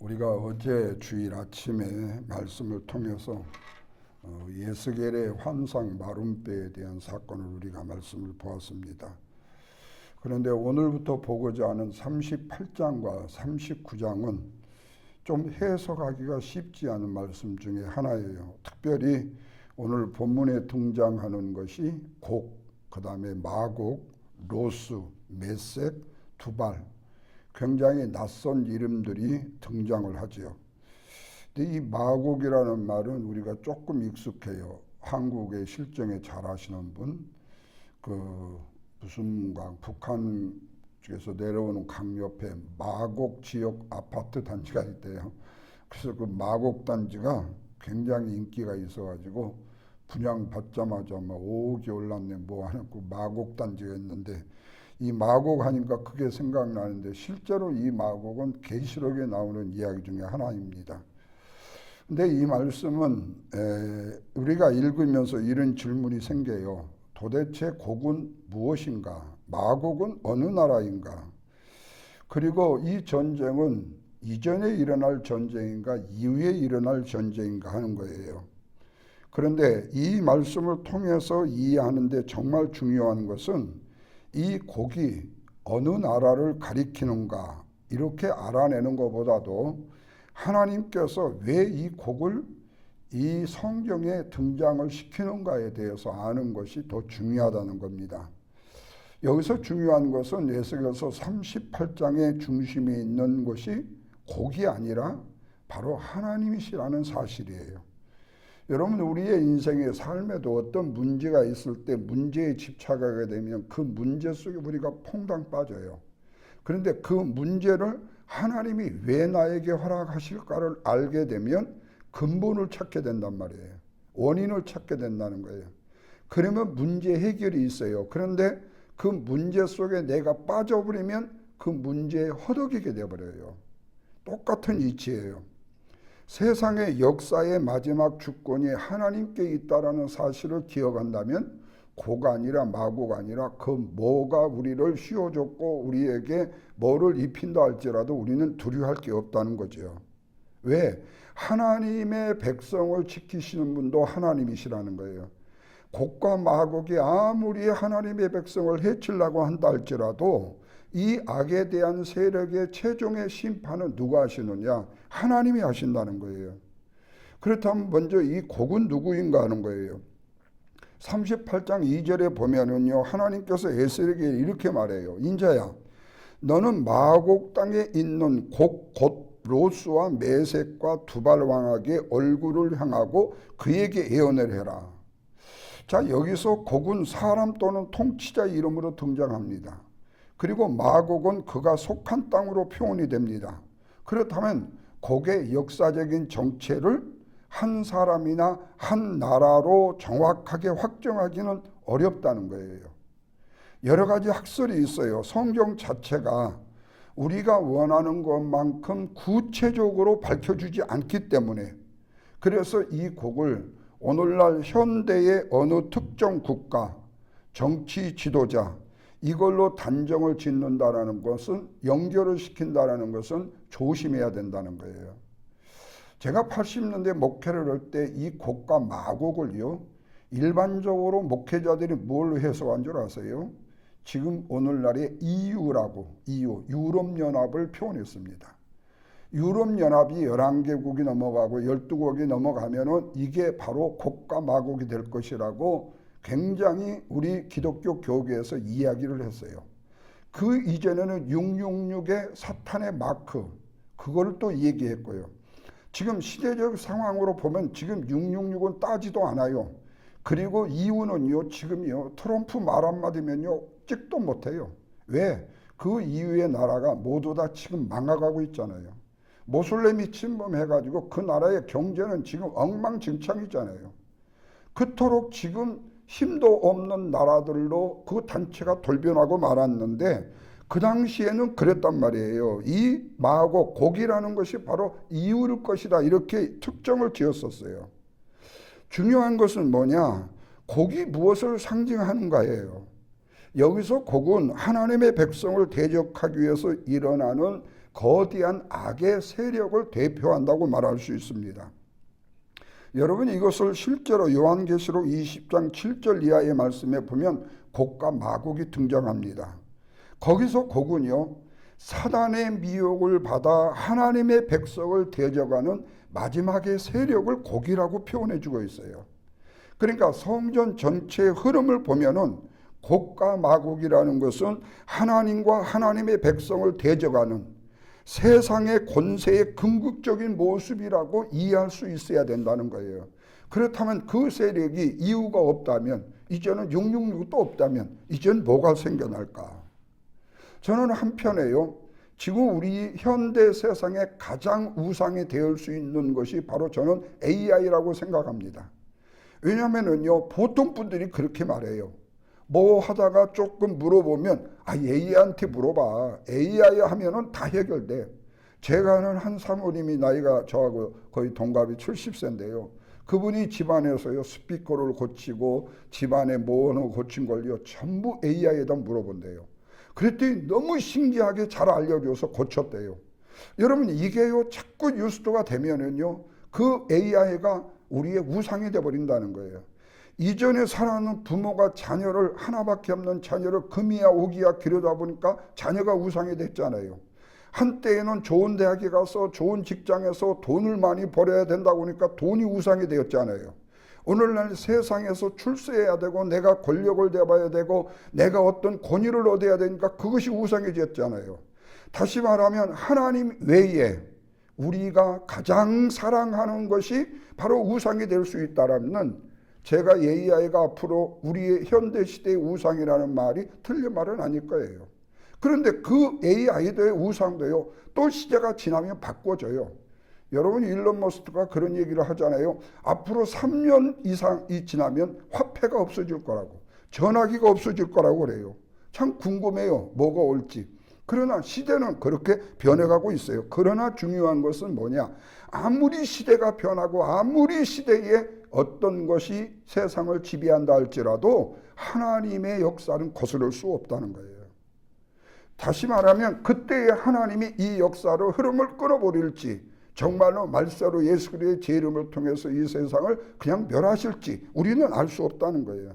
우리가 어제 주일 아침에 말씀을 통해서 예스겔의 환상 마름뼈에 대한 사건을 우리가 말씀을 보았습니다. 그런데 오늘부터 보고자 하는 38장과 39장은 좀 해석하기가 쉽지 않은 말씀 중에 하나예요. 특별히 오늘 본문에 등장하는 것이 곡, 그 다음에 마곡, 로스, 메색, 두발, 굉장히 낯선 이름들이 등장을 하죠. 근데 이 마곡이라는 말은 우리가 조금 익숙해요. 한국의 실정에 잘 아시는 분, 무슨 강, 북한 쪽에서 내려오는 강 옆에 마곡 지역 아파트 단지가 있대요. 그래서 그 마곡 단지가 굉장히 인기가 있어가지고 분양 받자마자 5억이 올랐네 뭐 하는 그 마곡 단지가 있는데, 이 마곡 하니까 그게 생각나는데 실제로 이 마곡은 계시록에 나오는 이야기 중에 하나입니다. 근데 이 말씀은 우리가 읽으면서 이런 질문이 생겨요. 도대체 곡은 무엇인가? 마곡은 어느 나라인가? 그리고 이 전쟁은 이전에 일어날 전쟁인가 이후에 일어날 전쟁인가 하는 거예요. 그런데 이 말씀을 통해서 이해하는데 정말 중요한 것은 이 곡이 어느 나라를 가리키는가 이렇게 알아내는 것보다도 하나님께서 왜 이 곡을 이 성경에 등장을 시키는가에 대해서 아는 것이 더 중요하다는 겁니다. 여기서 중요한 것은 에스겔서 38장의 중심에 있는 것이 곡이 아니라 바로 하나님이시라는 사실이에요. 여러분, 우리의 인생의 삶에도 어떤 문제가 있을 때 문제에 집착하게 되면 그 문제 속에 우리가 퐁당 빠져요. 그런데 그 문제를 하나님이 왜 나에게 허락하실까를 알게 되면 근본을 찾게 된단 말이에요. 원인을 찾게 된다는 거예요. 그러면 문제 해결이 있어요. 그런데 그 문제 속에 내가 빠져버리면 그 문제에 허덕이게 되어버려요. 똑같은 이치예요. 세상의 역사의 마지막 주권이 하나님께 있다라는 사실을 기억한다면 곡 아니라 마곡 아니라 그 뭐가 우리를 씌워줬고 우리에게 뭐를 입힌다 할지라도 우리는 두려워할 게 없다는 거죠. 왜? 하나님의 백성을 지키시는 분도 하나님이시라는 거예요. 곡과 마곡이 아무리 하나님의 백성을 해치려고 한다 할지라도 이 악에 대한 세력의 최종의 심판은 누가 하시느냐? 하나님이 하신다는 거예요. 그렇다면 먼저 이 곡은 누구인가 하는 거예요. 38장 2절에 보면은요, 하나님께서 에스겔에게 이렇게 말해요. 인자야, 너는 마곡 땅에 있는 곡 곧 로스와 메색과 두발 왕에게 얼굴을 향하고 그에게 예언을 해라. 자, 여기서 곡은 사람 또는 통치자 이름으로 등장합니다. 그리고 마곡은 그가 속한 땅으로 표현이 됩니다. 그렇다면 곡의 역사적인 정체를 한 사람이나 한 나라로 정확하게 확정하기는 어렵다는 거예요. 여러 가지 학설이 있어요. 성경 자체가 우리가 원하는 것만큼 구체적으로 밝혀주지 않기 때문에, 그래서 이 곡을 오늘날 현대의 어느 특정 국가, 정치 지도자 이걸로 단정을 짓는다라는 것은, 연결을 시킨다라는 것은 조심해야 된다는 거예요. 제가 80년대 목회를 할 때 이 곡과 마곡을요, 일반적으로 목회자들이 뭘로 해석한 줄 아세요? 지금 오늘날의 EU라고, 유럽연합을 표현했습니다. 유럽연합이 11개국이 넘어가고 12국이 넘어가면은 이게 바로 곡과 마곡이 될 것이라고 굉장히 우리 기독교 교계에서 이야기를 했어요. 그 이전에는 666의 사탄의 마크, 그걸 또 얘기했고요. 지금 시대적 상황으로 보면 지금 666은 따지도 않아요. 그리고 이유는요, 지금요, 트럼프 말 한마디면요, 찍도 못해요. 왜? 그 이후의 나라가 모두 다 지금 망해가고 있잖아요. 모슬렘이 침범해가지고 그 나라의 경제는 지금 엉망진창이잖아요. 그토록 지금 힘도 없는 나라들로 그 단체가 돌변하고 말았는데, 그 당시에는 그랬단 말이에요. 이 마곡, 곡이라는 것이 바로 이유일 것이다, 이렇게 특정을 지었었어요. 중요한 것은 뭐냐? 곡이 무엇을 상징하는가예요. 여기서 곡은 하나님의 백성을 대적하기 위해서 일어나는 거대한 악의 세력을 대표한다고 말할 수 있습니다. 여러분, 이것을 실제로 요한계시록 20장 7절 이하의 말씀에 보면 곡과 마곡이 등장합니다. 거기서 곡은요, 사단의 미혹을 받아 하나님의 백성을 대적하는 마지막의 세력을 곡이라고 표현해 주고 있어요. 그러니까 성전 전체의 흐름을 보면은 곡과 마곡이라는 것은 하나님과 하나님의 백성을 대적하는 세상의 권세의 궁극적인 모습이라고 이해할 수 있어야 된다는 거예요. 그렇다면 그 세력이 이유가 없다면, 이제는 666도 없다면 이제는 뭐가 생겨날까? 저는 한편에요, 지금 우리 현대 세상에 가장 우상이 될 수 있는 것이 바로 저는 AI라고 생각합니다. 왜냐하면요, 보통 분들이 그렇게 말해요. 뭐 하다가 조금 물어보면 AI한테 물어봐. AI 하면은 다 해결돼. 제가 아는 한 사모님이 나이가 저하고 거의 동갑이 70세인데요. 그분이 집안에서요, 스피커를 고치고 집안에 뭐 하나 고친 걸요 전부 AI에다 물어본대요. 그랬더니 너무 신기하게 잘 알려줘서 고쳤대요. 여러분, 이게요 자꾸 뉴스가 되면은요 그 AI가 우리의 우상이 돼버린다는 거예요. 이전에 살아가는 부모가 자녀를, 하나밖에 없는 자녀를 금이야 오기야 기르다 보니까 자녀가 우상이 됐잖아요. 한때에는 좋은 대학에 가서 좋은 직장에서 돈을 많이 벌어야 된다고 하니까 돈이 우상이 되었잖아요. 오늘날 세상에서 출세해야 되고 내가 권력을 잡아야 되고 내가 어떤 권위를 얻어야 되니까 그것이 우상해졌잖아요. 다시 말하면 하나님 외에 우리가 가장 사랑하는 것이 바로 우상이 될 수 있다라는, 제가 AI가 앞으로 우리의 현대시대의 우상이라는 말이 틀린 말은 아닐 거예요. 그런데 그 AI도의 우상도요 또 시대가 지나면 바꿔져요. 여러분, 일론 머스크가 그런 얘기를 하잖아요. 앞으로 3년 이상이 지나면 화폐가 없어질 거라고, 전화기가 없어질 거라고 그래요. 참 궁금해요, 뭐가 올지. 그러나 시대는 그렇게 변해가고 있어요. 그러나 중요한 것은 뭐냐, 아무리 시대가 변하고 아무리 시대에 어떤 것이 세상을 지배한다 할지라도 하나님의 역사는 거스를 수 없다는 거예요. 다시 말하면 그때의 하나님이 이 역사로 흐름을 끊어버릴지, 정말로 말세로 예수 그리스도의 제 이름을 통해서 이 세상을 그냥 멸하실지 우리는 알 수 없다는 거예요.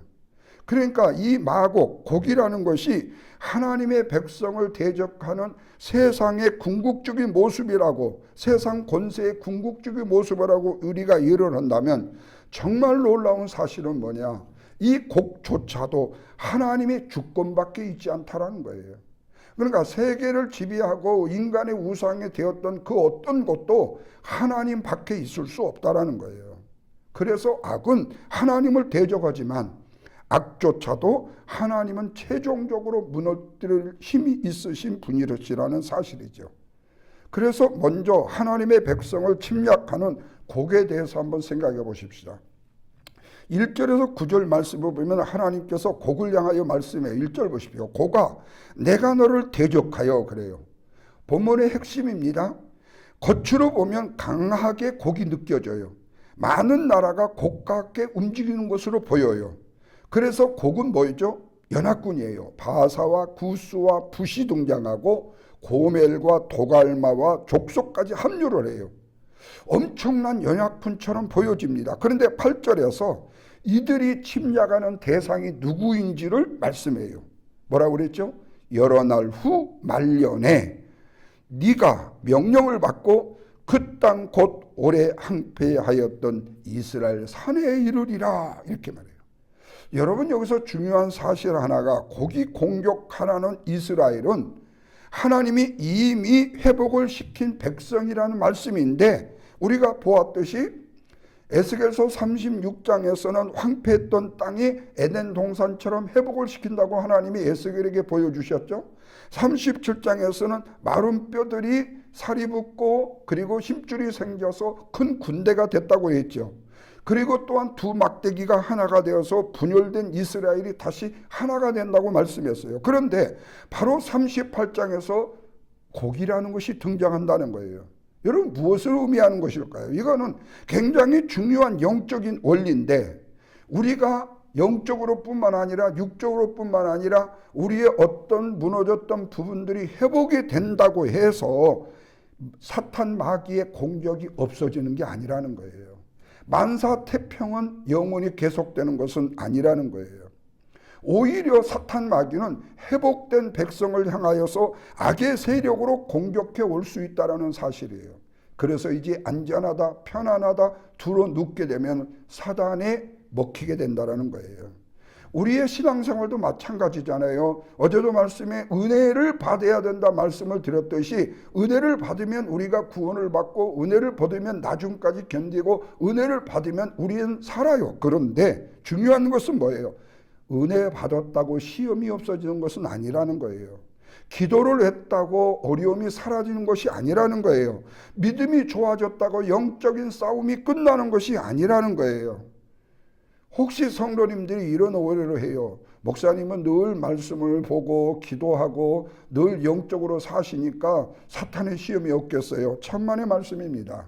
그러니까 이 마곡, 곡이라는 것이 하나님의 백성을 대적하는 세상의 궁극적인 모습이라고, 세상 권세의 궁극적인 모습이라고 우리가 이해를 한다면 정말 놀라운 사실은 뭐냐, 이 곡조차도 하나님의 주권밖에 있지 않다라는 거예요. 그러니까 세계를 지배하고 인간의 우상이 되었던 그 어떤 것도 하나님 밖에 있을 수 없다라는 거예요. 그래서 악은 하나님을 대적하지만 악조차도 하나님은 최종적으로 무너뜨릴 힘이 있으신 분이시라는 사실이죠. 그래서 먼저 하나님의 백성을 침략하는 곡에 대해서 한번 생각해 보십시다. 1절에서 9절 말씀을 보면 하나님께서 곡을 향하여 말씀해요. 1절 보십시오. 곡아, 내가 너를 대적하여, 그래요. 본문의 핵심입니다. 겉으로 보면 강하게 곡이 느껴져요. 많은 나라가 곡과 함께 움직이는 것으로 보여요. 그래서 곡은 뭐죠? 연합군이에요. 바사와 구스와 붓이 등장하고 고멜과 도갈마와 족속까지 합류를 해요. 엄청난 연합군처럼 보여집니다. 그런데 8절에서 이들이 침략하는 대상이 누구인지를 말씀해요. 뭐라고 그랬죠? 여러 날 후 말년에 네가 명령을 받고 그 땅 곧 오래 항폐하였던 이스라엘 산에 이르리라, 이렇게 말해요. 여러분, 여기서 중요한 사실 하나가, 곡이 공격하라는 이스라엘은 하나님이 이미 회복을 시킨 백성이라는 말씀인데, 우리가 보았듯이 에스겔서 36장에서는 황폐했던 땅이 에덴 동산처럼 회복을 시킨다고 하나님이 에스겔에게 보여주셨죠. 37장에서는 마른 뼈들이 살이 붙고 그리고 힘줄이 생겨서 큰 군대가 됐다고 했죠. 그리고 또한 두 막대기가 하나가 되어서 분열된 이스라엘이 다시 하나가 된다고 말씀했어요. 그런데 바로 38장에서 곡이라는 것이 등장한다는 거예요. 여러분, 무엇을 의미하는 것일까요? 이거는 굉장히 중요한 영적인 원리인데 우리가 영적으로 뿐만 아니라 육적으로 뿐만 아니라 우리의 어떤 무너졌던 부분들이 회복이 된다고 해서 사탄 마귀의 공격이 없어지는 게 아니라는 거예요. 만사태평은 영원히 계속되는 것은 아니라는 거예요. 오히려 사탄 마귀는 회복된 백성을 향하여서 악의 세력으로 공격해 올 수 있다는 사실이에요. 그래서 이제 안전하다, 편안하다 두루 눕게 되면 사단에 먹히게 된다는 거예요. 우리의 신앙생활도 마찬가지잖아요. 어제도 말씀에 은혜를 받아야 된다 말씀을 드렸듯이 은혜를 받으면 우리가 구원을 받고 은혜를 받으면 나중까지 견디고 은혜를 받으면 우리는 살아요. 그런데 중요한 것은 뭐예요? 은혜 받았다고 시험이 없어지는 것은 아니라는 거예요. 기도를 했다고 어려움이 사라지는 것이 아니라는 거예요. 믿음이 좋아졌다고 영적인 싸움이 끝나는 것이 아니라는 거예요. 혹시 성도님들이 이런 오해를 해요. 목사님은 늘 말씀을 보고 기도하고 늘 영적으로 사시니까 사탄의 시험이 없겠어요. 천만의 말씀입니다.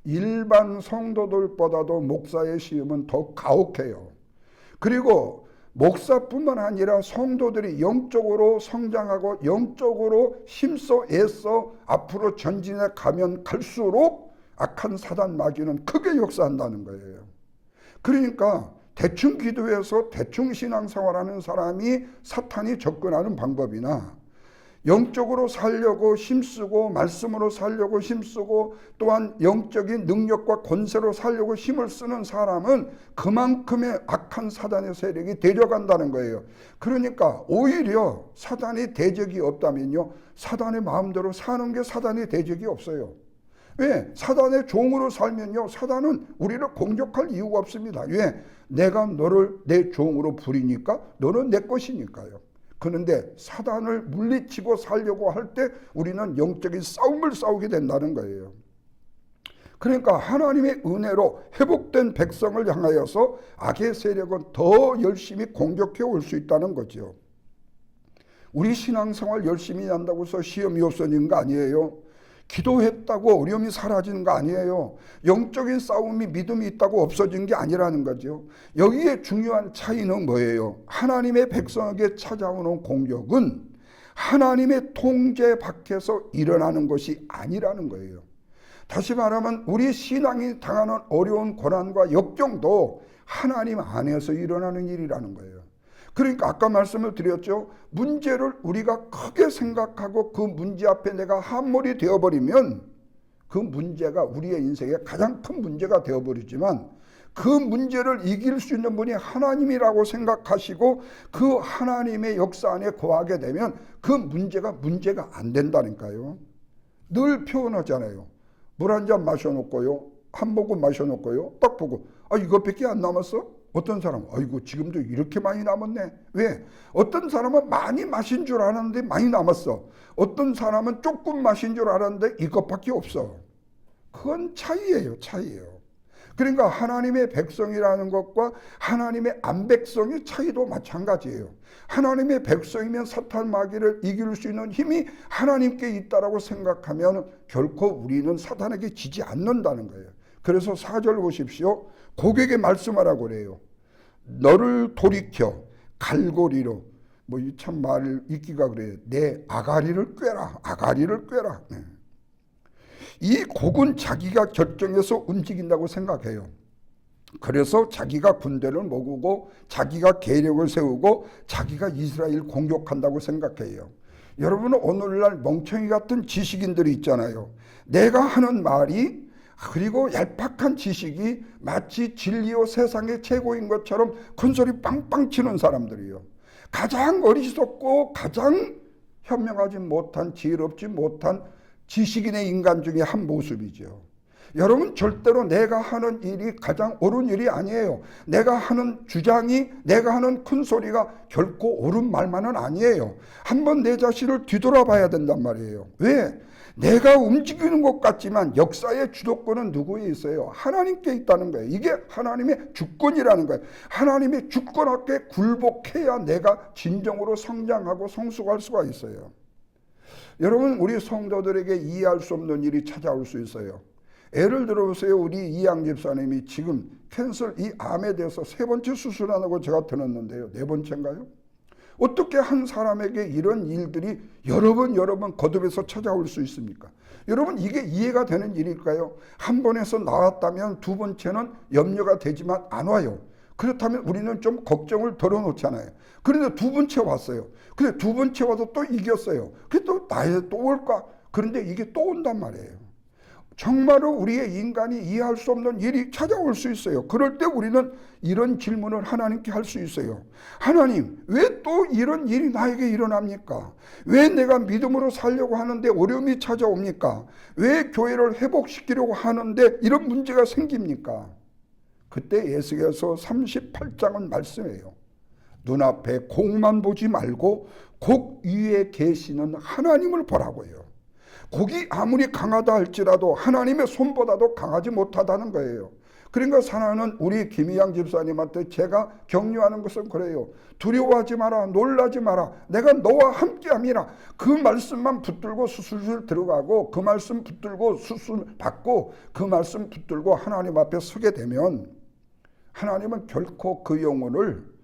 일반 성도들보다도 목사의 시험은 더 가혹해요. 그리고 목사뿐만 아니라 성도들이 영적으로 성장하고 영적으로 힘써 애써 앞으로 전진해 가면 갈수록 악한 사단 마귀는 크게 역사한다는 거예요. 그러니까 대충 기도해서 대충 신앙생활하는 사람이 사탄이 접근하는 방법이나 영적으로 살려고 힘쓰고 말씀으로 살려고 힘쓰고 또한 영적인 능력과 권세로 살려고 힘을 쓰는 사람은 그만큼의 악한 사단의 세력이 데려간다는 거예요. 그러니까 오히려 사단이 대적이 없다면요, 사단의 마음대로 사는 게 사단의 대적이 없어요. 왜? 사단의 종으로 살면요, 사단은 우리를 공격할 이유가 없습니다. 왜? 내가 너를 내 종으로 부리니까 너는 내 것이니까요. 그런데 사단을 물리치고 살려고 할 때 우리는 영적인 싸움을 싸우게 된다는 거예요. 그러니까 하나님의 은혜로 회복된 백성을 향하여서 악의 세력은 더 열심히 공격해 올 수 있다는 거죠. 우리 신앙생활 열심히 한다고 해서 시험이 없어지는 거 아니에요. 기도했다고 어려움이 사라지는 거 아니에요. 영적인 싸움이 믿음이 있다고 없어진 게 아니라는 거죠. 여기에 중요한 차이는 뭐예요? 하나님의 백성에게 찾아오는 공격은 하나님의 통제 밖에서 일어나는 것이 아니라는 거예요. 다시 말하면 우리 신앙이 당하는 어려운 고난과 역경도 하나님 안에서 일어나는 일이라는 거예요. 그러니까 아까 말씀을 드렸죠. 문제를 우리가 크게 생각하고 그 문제 앞에 내가 함몰이 되어버리면 그 문제가 우리의 인생의 가장 큰 문제가 되어버리지만 그 문제를 이길 수 있는 분이 하나님이라고 생각하시고 그 하나님의 역사 안에 거하게 되면 그 문제가 안 된다니까요. 늘 표현하잖아요. 물 한 잔 마셔놓고요, 한 모금 마셔놓고요, 딱 보고 이것밖에 안 남았어? 어떤 사람은 아이고 지금도 이렇게 많이 남았네. 왜? 어떤 사람은 많이 마신 줄 알았는데 많이 남았어. 어떤 사람은 조금 마신 줄 알았는데 이것밖에 없어. 그건 차이예요. 그러니까 하나님의 백성이라는 것과 하나님의 안백성의 차이도 마찬가지예요. 하나님의 백성이면 사탄 마귀를 이길 수 있는 힘이 하나님께 있다라고 생각하면 결코 우리는 사탄에게 지지 않는다는 거예요. 그래서 4절 보십시오. 고객에게 말씀하라고 그래요. 너를 돌이켜 갈고리로, 참 말 읽기가 그래요. 내 아가리를 꿰라. 이 곡은 자기가 결정해서 움직인다고 생각해요. 그래서 자기가 군대를 모으고 자기가 계략을 세우고 자기가 이스라엘 공격한다고 생각해요. 여러분은 오늘날 멍청이 같은 지식인들이 있잖아요. 내가 하는 말이 그리고 얄팍한 지식이 마치 진리요 세상의 최고인 것처럼 큰소리 빵빵 치는 사람들이요. 가장 어리석고 가장 현명하지 못한, 지혜롭지 못한 지식인의 인간 중에 한 모습이죠. 여러분, 절대로 내가 하는 일이 가장 옳은 일이 아니에요. 내가 하는 주장이, 내가 하는 큰 소리가 결코 옳은 말만은 아니에요. 한번 내 자신을 뒤돌아봐야 된단 말이에요. 왜? 내가 움직이는 것 같지만 역사의 주도권은 누구에 있어요? 하나님께 있다는 거예요. 이게 하나님의 주권이라는 거예요. 하나님의 주권 앞에 굴복해야 내가 진정으로 성장하고 성숙할 수가 있어요. 여러분, 우리 성도들에게 이해할 수 없는 일이 찾아올 수 있어요. 예를 들어보세요. 우리 이양 집사님이 지금 캔슬 이 암에 대해서 3번째 수술하고 제가 들었는데요. 4번째인가요? 어떻게 한 사람에게 이런 일들이 여러 번 거듭해서 찾아올 수 있습니까? 여러분, 이게 이해가 되는 일일까요? 한 번에서 나왔다면 2번째는 염려가 되지만 안 와요. 그렇다면 우리는 좀 걱정을 덜어놓잖아요. 그런데 2번째 왔어요. 근데 2번째 와도 또 이겼어요. 그게 또 나에 또 올까? 그런데 이게 또 온단 말이에요. 정말로 우리의 인간이 이해할 수 없는 일이 찾아올 수 있어요. 그럴 때 우리는 이런 질문을 하나님께 할 수 있어요. 하나님, 왜 또 이런 일이 나에게 일어납니까? 왜 내가 믿음으로 살려고 하는데 어려움이 찾아옵니까? 왜 교회를 회복시키려고 하는데 이런 문제가 생깁니까? 그때 에스겔서 38장은 말씀해요. 눈앞에 곡만 보지 말고 곡 위에 계시는 하나님을 보라고요. 곡이 아무리 강하다 할지라도 하나님의 손보다도 강하지 못하다는 거예요. 그러니까 사랑하는 우리 김희양 집사님한테 제가 격려하는 것은 그래요. 두려워하지 마라, 놀라지 마라, 내가 너와 함께함이라. 그 말씀만 붙들고 수술실 들어가고 그 말씀 붙들고 수술 받고 그 말씀 붙들고 하나님 앞에 서게 되면 하나님은 결코 그 영혼을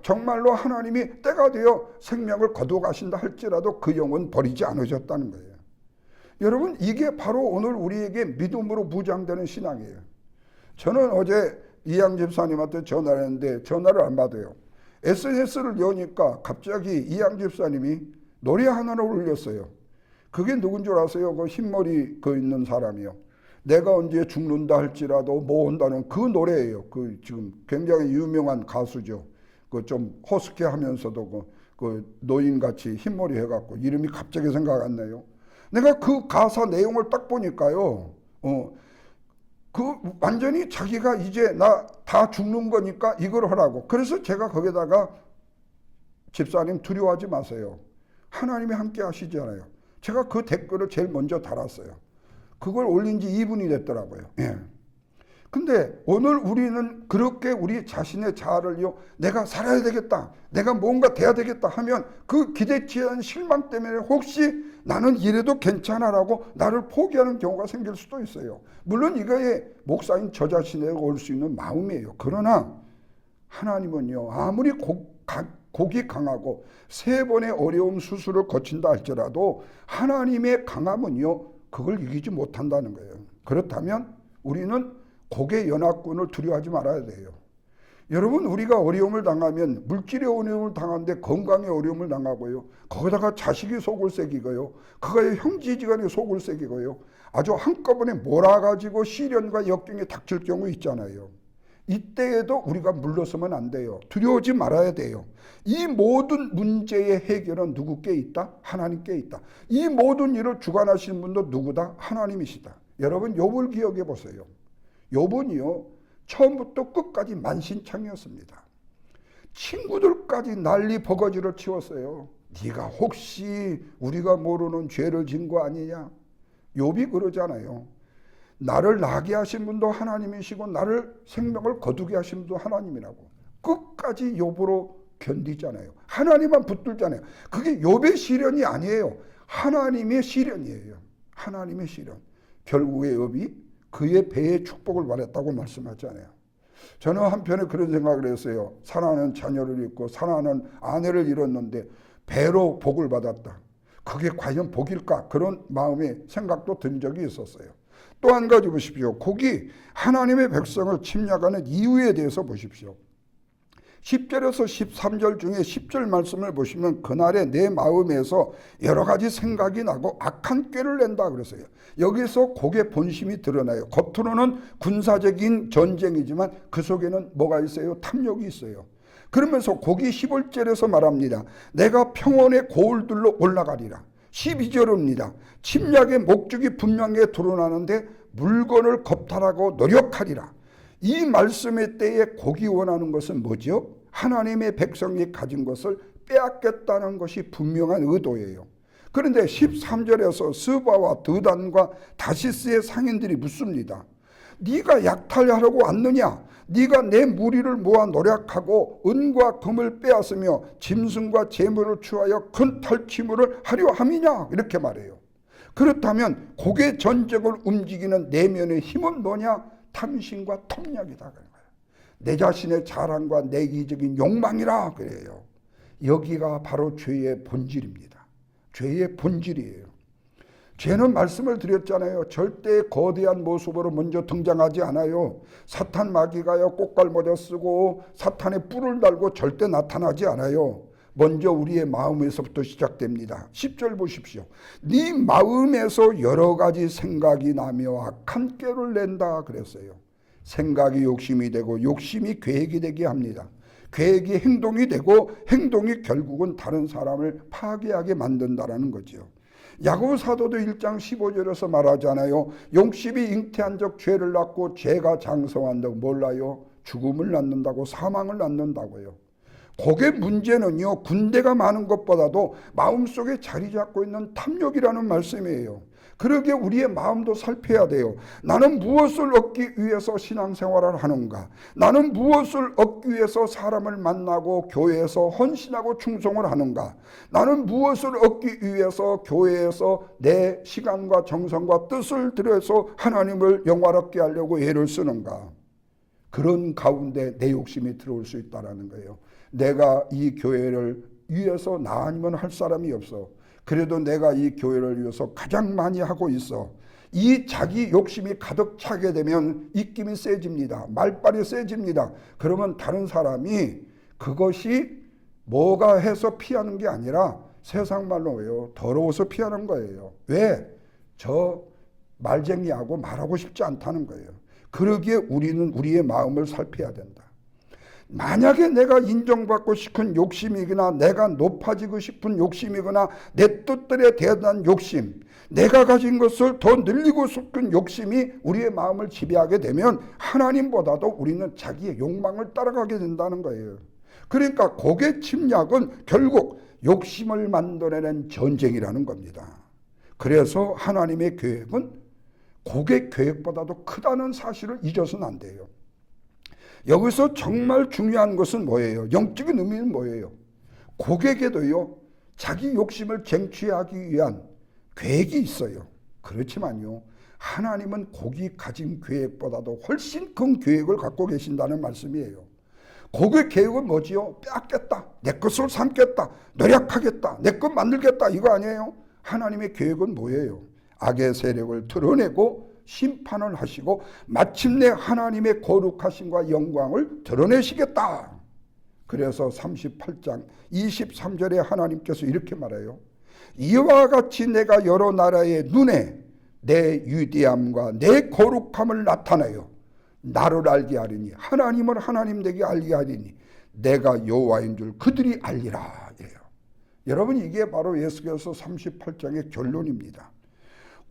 정말로 하나님이 때가 되어 생명을 거두어가신다 할지라도 그 영혼 버리지 않으셨다는 거예요. 여러분, 이게 바로 오늘 우리에게 믿음으로 무장되는 신앙이에요. 저는 어제 이양 집사님한테 전화를 했는데 전화를 안 받아요. SNS를 여니까 갑자기 이양 집사님이 노래 하나를 올렸어요. 그게 누군 줄 아세요? 그 흰머리 있는 사람이요. 내가 언제 죽는다 할지라도 모은다는 그 노래예요. 그 지금 굉장히 유명한 가수죠. 그 좀 허스키하면서도 그 노인같이 흰머리 해갖고 이름이 갑자기 생각 안 나요. 내가 그 가사 내용을 딱 보니까요. 그 완전히 자기가 이제 나 다 죽는 거니까 이걸 하라고. 그래서 제가 거기다가 집사님 두려워하지 마세요. 하나님이 함께 하시잖아요. 제가 그 댓글을 제일 먼저 달았어요. 그걸 올린 지 2분이 됐더라고요. 예. 근데 오늘 우리는 그렇게 우리 자신의 자아를요, 내가 살아야 되겠다, 내가 뭔가 돼야 되겠다 하면 그 기대치 않은 실망 때문에 혹시 나는 이래도 괜찮아라고 나를 포기하는 경우가 생길 수도 있어요. 물론 이거에 목사인 저 자신에게 올 수 있는 마음이에요. 그러나 하나님은요, 아무리 곡이 강하고 3번의 어려움 수술을 거친다 할지라도 하나님의 강함은요, 그걸 이기지 못한다는 거예요. 그렇다면 우리는 곡의 연합군을 두려워하지 말아야 돼요. 여러분, 우리가 어려움을 당하면 물질의 어려움을 당하는데 건강의 어려움을 당하고요. 거기다가 자식이 속을 새기고요. 그가의 형제지간에 속을 새기고요. 아주 한꺼번에 몰아가지고 시련과 역경이 닥칠 경우 있잖아요. 이때에도 우리가 물러서면 안 돼요. 두려워하지 말아야 돼요. 이 모든 문제의 해결은 누구께 있다? 하나님께 있다. 이 모든 일을 주관하시는 분도 누구다? 하나님이시다. 여러분, 욥을 기억해 보세요. 욥은요, 처음부터 끝까지 만신창이었습니다. 친구들까지 난리 버거지를 치웠어요. 네가 혹시 우리가 모르는 죄를 진 거 아니냐? 욥이 그러잖아요. 나를 나게 하신 분도 하나님이시고 나를 생명을 거두게 하신 분도 하나님이라고. 끝까지 욥으로 견디잖아요. 하나님만 붙들잖아요. 그게 욥의 시련이 아니에요. 하나님의 시련이에요. 하나님의 시련. 결국에 욥이 그의 배의 축복을 받았다고 말씀하잖아요. 저는 한편에 그런 생각을 했어요. 사랑하는 자녀를 잃고 사랑하는 아내를 잃었는데 배로 복을 받았다. 그게 과연 복일까? 그런 마음의 생각도 든 적이 있었어요. 또 한 가지 보십시오. 곡이 하나님의 백성을 침략하는 이유에 대해서 보십시오. 10절에서 13절 중에 10절 말씀을 보시면 그날에 내 마음에서 여러 가지 생각이 나고 악한 꾀를 낸다 그랬어요. 여기서 곡의 본심이 드러나요. 겉으로는 군사적인 전쟁이지만 그 속에는 뭐가 있어요? 탐욕이 있어요. 그러면서 곡이 11절에서 말합니다. 내가 평원의 고울들로 올라가리라. 12절입니다. 침략의 목적이 분명하게 드러나는데 물건을 겁탈하고 노력하리라. 이 말씀의 때에 곡이 원하는 것은 뭐죠? 하나님의 백성이 가진 것을 빼앗겠다는 것이 분명한 의도예요. 그런데 13절에서 스바와 드단과 다시스의 상인들이 묻습니다. 네가 약탈하려고 왔느냐? 네가 내 무리를 모아 노력하고 은과 금을 빼앗으며 짐승과 재물을 취하여 큰 탈취물을 하려 함이냐? 이렇게 말해요. 그렇다면 고개 전적을 움직이는 내면의 힘은 뭐냐? 탐심과 탐욕이다. 내 자신의 자랑과 내 이기적인 욕망이라 그래요. 여기가 바로 죄의 본질입니다. 죄의 본질이에요. 죄는 말씀을 드렸잖아요. 절대 거대한 모습으로 먼저 등장하지 않아요. 사탄 마귀가요 꽃갈모자 쓰고 사탄의 뿔을 달고 절대 나타나지 않아요. 먼저 우리의 마음에서부터 시작됩니다. 10절 보십시오. 네 마음에서 여러 가지 생각이 나며 악한 꾀를 낸다 그랬어요. 생각이 욕심이 되고 욕심이 계획이 되게 합니다. 계획이 행동이 되고 행동이 결국은 다른 사람을 파괴하게 만든다라는 거죠. 야고보 사도도 1장 15절에서 말하잖아요. 욕심이 잉태한 적 죄를 낳고 죄가 장성한다고 몰라요. 죽음을 낳는다고, 사망을 낳는다고요. 그게 문제는요, 군대가 많은 것보다도 마음속에 자리 잡고 있는 탐욕이라는 말씀이에요. 그러기에 우리의 마음도 살펴야 돼요. 나는 무엇을 얻기 위해서 신앙생활을 하는가? 나는 무엇을 얻기 위해서 사람을 만나고 교회에서 헌신하고 충성을 하는가? 나는 무엇을 얻기 위해서 교회에서 내 시간과 정성과 뜻을 들여서 하나님을 영화롭게 하려고 애를 쓰는가? 그런 가운데 내 욕심이 들어올 수 있다는 거예요. 내가 이 교회를 위해서 나 아니면 할 사람이 없어. 그래도 내가 이 교회를 위해서 가장 많이 하고 있어. 이 자기 욕심이 가득 차게 되면 입김이 세집니다. 말빨이 세집니다. 그러면 다른 사람이 그것이 뭐가 해서 피하는 게 아니라 세상 말로 왜요? 더러워서 피하는 거예요. 왜? 저 말쟁이하고 말하고 싶지 않다는 거예요. 그러기에 우리는 우리의 마음을 살펴야 된다. 만약에 내가 인정받고 싶은 욕심이거나 내가 높아지고 싶은 욕심이거나 내 뜻들에 대한 욕심, 내가 가진 것을 더 늘리고 싶은 욕심이 우리의 마음을 지배하게 되면 하나님보다도 우리는 자기의 욕망을 따라가게 된다는 거예요. 그러니까 고개 침략은 결국 욕심을 만들어내는 전쟁이라는 겁니다. 그래서 하나님의 계획은 고개 계획보다도 크다는 사실을 잊어서는 안 돼요. 여기서 정말 중요한 것은 뭐예요? 영적인 의미는 뭐예요? 고객에도요, 자기 욕심을 쟁취하기 위한 계획이 있어요. 그렇지만요, 하나님은 고기 가진 계획보다도 훨씬 큰 계획을 갖고 계신다는 말씀이에요. 고객 계획은 뭐지요? 뺏겠다, 내 것을 삼겠다, 노력하겠다, 내 것 만들겠다, 이거 아니에요? 하나님의 계획은 뭐예요? 악의 세력을 드러내고 심판을 하시고 마침내 하나님의 거룩하심과 영광을 드러내시겠다. 그래서 38장 23절에 하나님께서 이렇게 말해요. 이와 같이 내가 여러 나라의 눈에 내 위대함과 내 거룩함을 나타내요. 나를 알게 하리니, 하나님을 하나님 되게 알게 하리니 내가 여호와인 줄 그들이 알리라. 이래요. 여러분, 이게 바로 예수께서 38장의 결론입니다.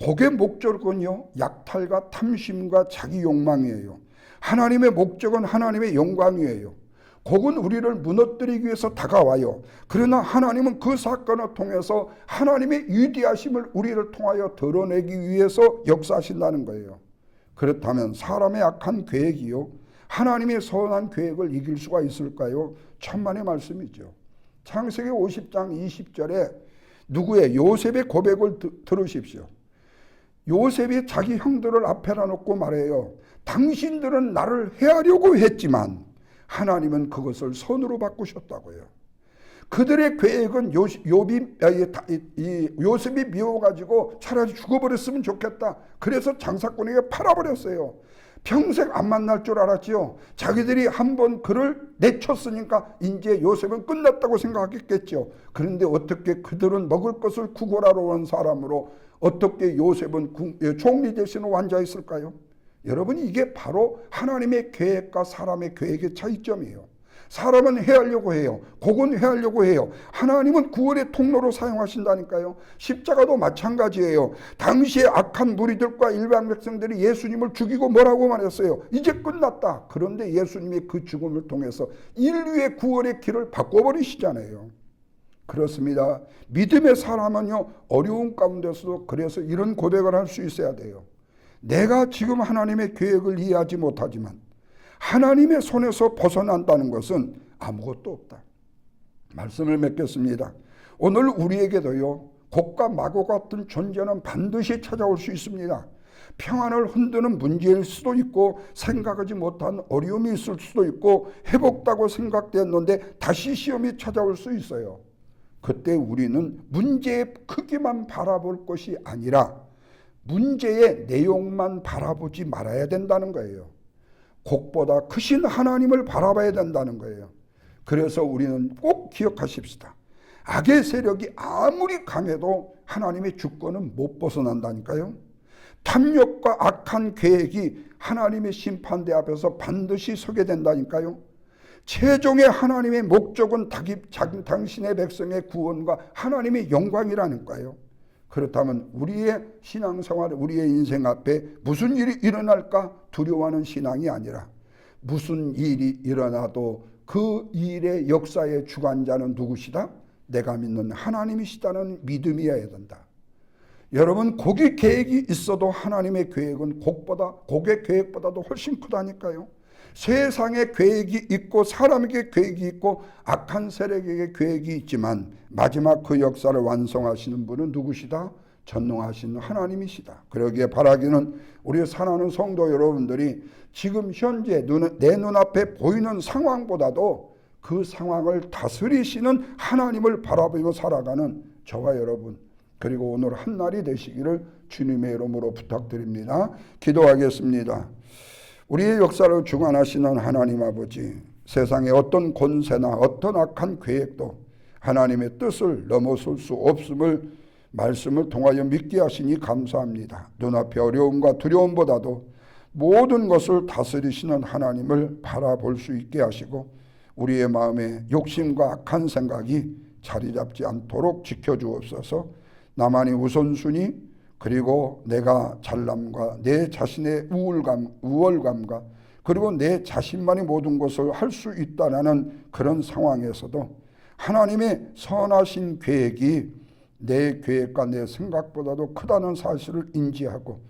그게 목적은요, 약탈과 탐심과 자기 욕망이에요. 하나님의 목적은 하나님의 영광이에요. 그건 우리를 무너뜨리기 위해서 다가와요. 그러나 하나님은 그 사건을 통해서 하나님의 위대하심을 우리를 통하여 드러내기 위해서 역사하신다는 거예요. 그렇다면 사람의 악한 계획이요, 하나님의 선한 계획을 이길 수가 있을까요? 천만의 말씀이죠. 창세기 50장 20절에 누구의 요셉의 고백을 들으십시오. 요셉이 자기 형들을 앞에다 놓고 말해요. 당신들은 나를 해하려고 했지만 하나님은 그것을 선으로 바꾸셨다고요. 그들의 계획은 요셉이 미워가지고 차라리 죽어버렸으면 좋겠다. 그래서 장사꾼에게 팔아버렸어요. 평생 안 만날 줄 알았지요. 자기들이 한번 그를 내쳤으니까 이제 요셉은 끝났다고 생각했겠죠. 그런데 어떻게 그들은 먹을 것을 구걸하러 온 사람으로 어떻게 요셉은 총리 대신으로 앉아있을까요? 여러분, 이게 바로 하나님의 계획과 사람의 계획의 차이점이에요. 사람은 해하려고 해요. 곡은 해하려고 해요. 하나님은 구원의 통로로 사용하신다니까요. 십자가도 마찬가지예요. 당시에 악한 무리들과 일반 백성들이 예수님을 죽이고 뭐라고 말했어요? 이제 끝났다. 그런데 예수님이 그 죽음을 통해서 인류의 구원의 길을 바꿔버리시잖아요. 그렇습니다. 믿음의 사람은요, 어려운 가운데서도 그래서 이런 고백을 할 수 있어야 돼요. 내가 지금 하나님의 계획을 이해하지 못하지만 하나님의 손에서 벗어난다는 것은 아무것도 없다. 말씀을 맺겠습니다. 오늘 우리에게도요, 곡과 마곡 같은 존재는 반드시 찾아올 수 있습니다. 평안을 흔드는 문제일 수도 있고 생각하지 못한 어려움이 있을 수도 있고 회복다고 생각되었는데 다시 시험이 찾아올 수 있어요. 그때 우리는 문제의 크기만 바라볼 것이 아니라 문제의 내용만 바라보지 말아야 된다는 거예요. 곡보다 크신 하나님을 바라봐야 된다는 거예요. 그래서 우리는 꼭 기억하십시다. 악의 세력이 아무리 강해도 하나님의 주권은 못 벗어난다니까요. 탐욕과 악한 계획이 하나님의 심판대 앞에서 반드시 서게 된다니까요. 최종의 하나님의 목적은 당신의 백성의 구원과 하나님의 영광이라니까요. 그렇다면 우리의 신앙생활, 우리의 인생 앞에 무슨 일이 일어날까 두려워하는 신앙이 아니라 무슨 일이 일어나도 그 일의 역사의 주관자는 누구시다? 내가 믿는 하나님이시다는 믿음이어야 된다. 여러분, 곡의 계획이 있어도 하나님의 계획은 곡의 계획보다도 훨씬 크다니까요. 세상의 계획이 있고 사람에게 계획이 있고 악한 세력에게 계획이 있지만 마지막 그 역사를 완성하시는 분은 누구시다? 전능하신 하나님이시다. 그러기에 바라기는 우리 사랑하는 성도 여러분들이 지금 현재 내 눈앞에 보이는 상황보다도 그 상황을 다스리시는 하나님을 바라보며 살아가는 저와 여러분, 그리고 오늘 한날이 되시기를 주님의 이름으로 부탁드립니다. 기도하겠습니다. 우리의 역사를 주관하시는 하나님 아버지, 세상의 어떤 권세나 어떤 악한 계획도 하나님의 뜻을 넘어설 수 없음을 말씀을 통하여 믿게 하시니 감사합니다. 눈앞의 어려움과 두려움보다도 모든 것을 다스리시는 하나님을 바라볼 수 있게 하시고 우리의 마음에 욕심과 악한 생각이 자리 잡지 않도록 지켜주옵소서. 나만이 우선순위, 그리고 내가 잘남과 내 자신의 우월감과 그리고 내 자신만이 모든 것을 할 수 있다는 그런 상황에서도 하나님의 선하신 계획이 내 계획과 내 생각보다도 크다는 사실을 인지하고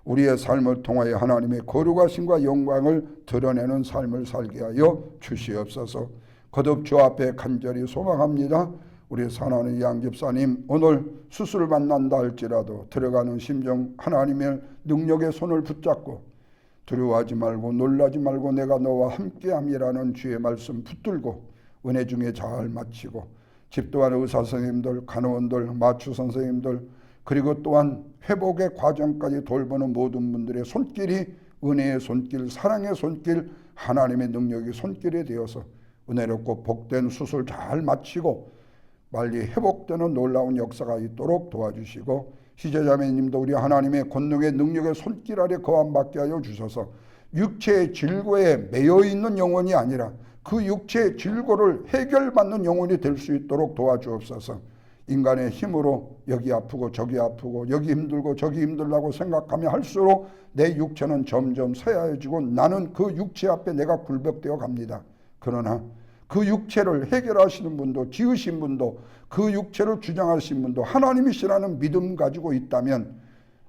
우리의 삶을 통하여 하나님의 거룩하심과 영광을 드러내는 삶을 살게 하여 주시옵소서. 거듭 주 앞에 간절히 소망합니다. 우리 사랑하는 양 집사님, 오늘 수술을 받는다 할지라도 들어가는 심정 하나님의 능력의 손을 붙잡고 두려워하지 말고 놀라지 말고 내가 너와 함께함이라는 주의 말씀 붙들고 은혜 중에 잘 마치고 집도하는 의사 선생님들, 간호원들, 마취 선생님들, 그리고 또한 회복의 과정까지 돌보는 모든 분들의 손길이 은혜의 손길, 사랑의 손길, 하나님의 능력의 손길에 되어서 은혜롭고 복된 수술 잘 마치고 빨리 회복되는 놀라운 역사가 있도록 도와주시고 시제자매님도 우리 하나님의 권능의 능력의 손길 아래 거함받게 하여 주셔서 육체의 질고에 매여 있는 영혼이 아니라 그 육체의 질고를 해결받는 영혼이 될 수 있도록 도와주옵소서. 인간의 힘으로 여기 아프고 저기 아프고 여기 힘들고 저기 힘들다고 생각하며 할수록 내 육체는 점점 쇠하여지고 나는 그 육체 앞에 내가 굴복되어 갑니다. 그러나 그 육체를 해결하시는 분도 지으신 분도 그 육체를 주장하신 분도 하나님이시라는 믿음 가지고 있다면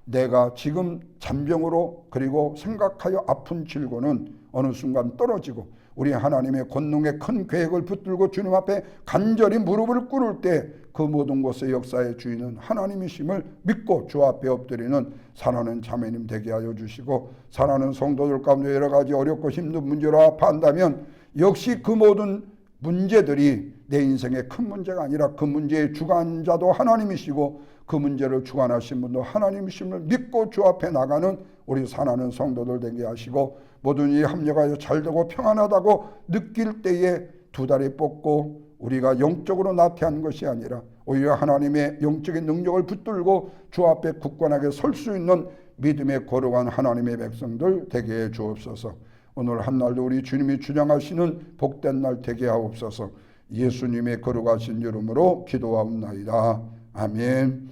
내가 지금 잔병으로 그리고 생각하여 아픈 질고는 어느 순간 떨어지고 우리 하나님의 권능의 큰 계획을 붙들고 주님 앞에 간절히 무릎을 꿇을 때 그 모든 것의 역사의 주인은 하나님이심을 믿고 주 앞에 엎드리는 사랑하는 자매님 되게 하여 주시고 사랑하는 성도들 가운데 여러 가지 어렵고 힘든 문제로 아파한다면 역시 그 모든 문제들이 내 인생의 큰 문제가 아니라 그 문제의 주관자도 하나님이시고 그 문제를 주관하신 분도 하나님이심을 믿고 주 앞에 나가는 우리 사랑하는 성도들 되게 하시고 모든 일이 합력하여 잘되고 평안하다고 느낄 때에 두 다리 뻗고 우리가 영적으로 나태한 것이 아니라 오히려 하나님의 영적인 능력을 붙들고 주 앞에 굳건하게 설 수 있는 믿음의 거룩한 하나님의 백성들 되게 해 주옵소서. 오늘 한날도 우리 주님이 주장하시는 복된 날 되게 하옵소서. 예수님의 거룩하신 이름으로 기도하옵나이다. 아멘.